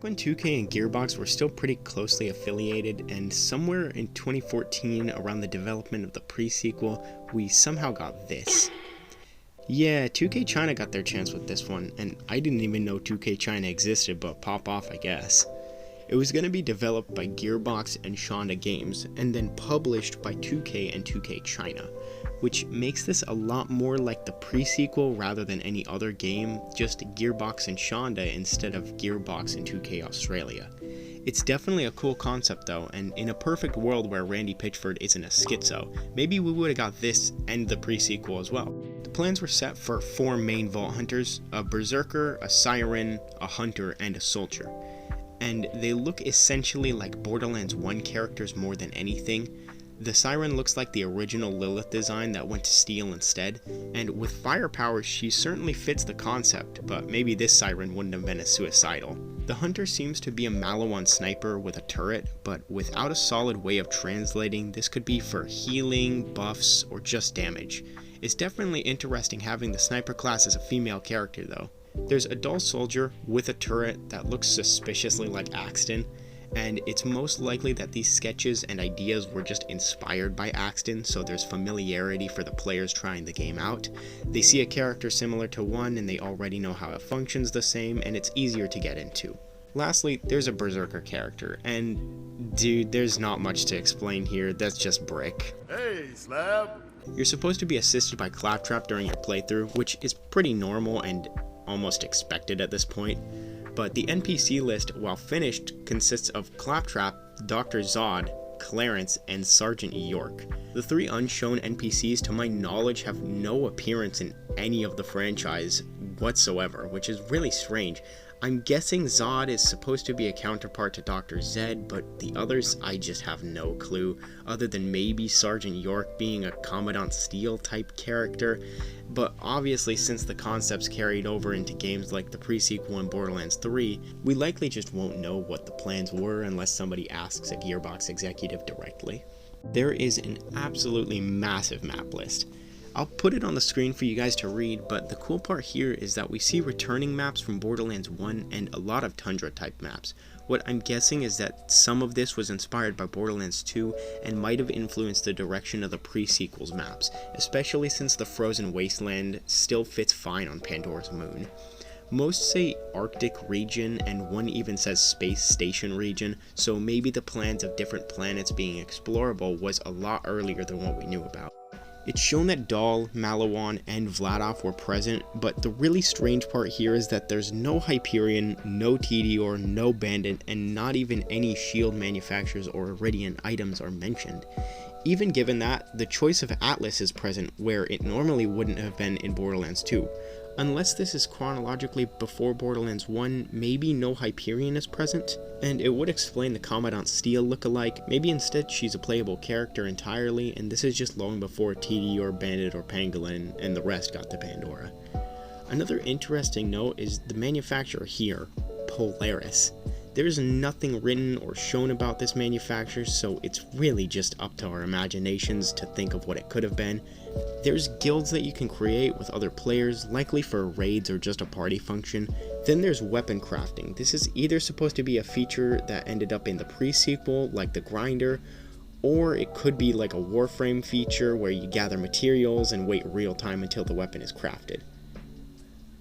Back when 2K and Gearbox were still pretty closely affiliated, and somewhere in 2014 around the development of the pre-sequel, we somehow got this. Yeah, 2K China got their chance with this one, and I didn't even know 2K China existed, but pop off I guess. It was going to be developed by Gearbox and Shonda Games, and then published by 2K and 2K China, which makes this a lot more like the pre-sequel rather than any other game, just Gearbox and Shonda instead of Gearbox and 2K Australia. It's definitely a cool concept though, and in a perfect world where Randy Pitchford isn't a schizo, maybe we would have got this and the pre-sequel as well. The plans were set for 4 main Vault Hunters, a Berserker, a Siren, a Hunter, and a Soldier. And they look essentially like Borderlands 1 characters more than anything. The Siren looks like the original Lilith design that went to Steel instead, and with firepower she certainly fits the concept, but maybe this Siren wouldn't have been as suicidal. The Hunter seems to be a Malawan sniper with a turret, but without a solid way of translating, this could be for healing, buffs, or just damage. It's definitely interesting having the sniper class as a female character though. There's a Dull Soldier with a turret that looks suspiciously like Axton, and it's most likely that these sketches and ideas were just inspired by Axton, so there's familiarity for the players trying the game out. They see a character similar to one and they already know how it functions the same, and it's easier to get into. Lastly, there's a Berserker character, and dude, there's not much to explain here, that's just brick. Hey, Slab! You're supposed to be assisted by Claptrap during your playthrough, which is pretty normal and almost expected at this point. But the NPC list, while finished, consists of Claptrap, Dr. Zod, Clarence, and Sergeant York. The 3 unshown NPCs to my knowledge have no appearance in any of the franchise whatsoever, which is really strange. I'm guessing Zod is supposed to be a counterpart to Dr. Zed, but the others I just have no clue, other than maybe Sergeant York being a Commandant Steele type character. But obviously, since the concepts carried over into games like the pre-sequel and Borderlands 3, we likely just won't know what the plans were unless somebody asks a Gearbox executive directly. There is an absolutely massive map list. I'll put it on the screen for you guys to read, but the cool part here is that we see returning maps from Borderlands 1 and a lot of Tundra type maps. What I'm guessing is that some of this was inspired by Borderlands 2 and might have influenced the direction of the pre-sequel's maps, especially since the frozen wasteland still fits fine on Pandora's moon. Most say Arctic region, and one even says Space Station region, so maybe the plans of different planets being explorable was a lot earlier than what we knew about. It's shown that Dahl, Malawan, and Vladov were present, but the really strange part here is that there's no Hyperion, no Tediore, no Bandit, and not even any shield manufacturers or Iridian items are mentioned. Even given that, the choice of Atlas is present where it normally wouldn't have been in Borderlands 2. Unless this is chronologically before Borderlands 1, maybe no Hyperion is present, and it would explain the Commandant Steele lookalike. Maybe instead she's a playable character entirely, and this is just long before TD or Bandit or Pangolin and the rest got to Pandora. Another interesting note is the manufacturer here, Polaris. There's nothing written or shown about this manufacturer, so it's really just up to our imaginations to think of what it could have been. There's guilds that you can create with other players, likely for raids or just a party function. Then there's weapon crafting. This is either supposed to be a feature that ended up in the pre-sequel, like the grinder, or it could be like a Warframe feature where you gather materials and wait real time until the weapon is crafted.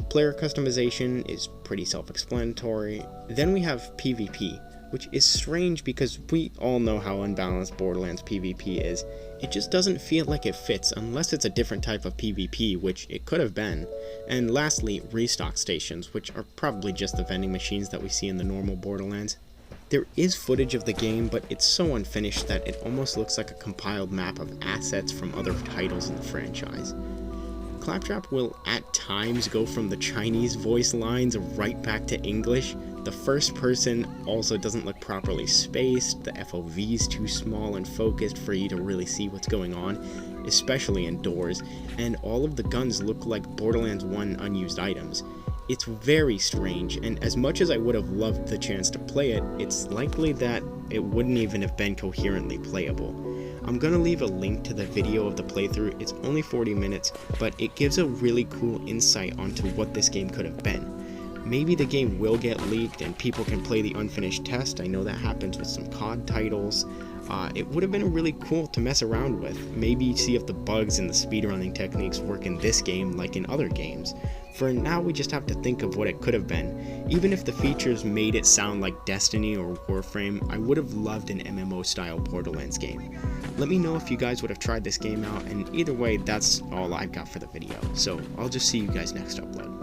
Player customization is pretty self-explanatory. Then we have PvP, which is strange because we all know how unbalanced Borderlands PvP is. It just doesn't feel like it fits unless it's a different type of PvP, which it could have been. And lastly, restock stations, which are probably just the vending machines that we see in the normal Borderlands. There is footage of the game, but it's so unfinished that it almost looks like a compiled map of assets from other titles in the franchise. Claptrap will at times go from the Chinese voice lines right back to English. The first person also doesn't look properly spaced, the FOV is too small and focused for you to really see what's going on, especially indoors, and all of the guns look like Borderlands 1 unused items. It's very strange, and as much as I would have loved the chance to play it, it's likely that it wouldn't even have been coherently playable. I'm gonna leave a link to the video of the playthrough. It's only 40 minutes, but it gives a really cool insight onto what this game could have been. Maybe the game will get leaked and people can play the unfinished test. I know that happens with some COD titles. It would have been really cool to mess around with. Maybe see if the bugs and the speedrunning techniques work in this game like in other games. For now, we just have to think of what it could have been. Even if the features made it sound like Destiny or Warframe, I would have loved an MMO style Borderlands game. Let me know if you guys would have tried this game out, and either way, that's all I've got for the video. So I'll just see you guys next upload.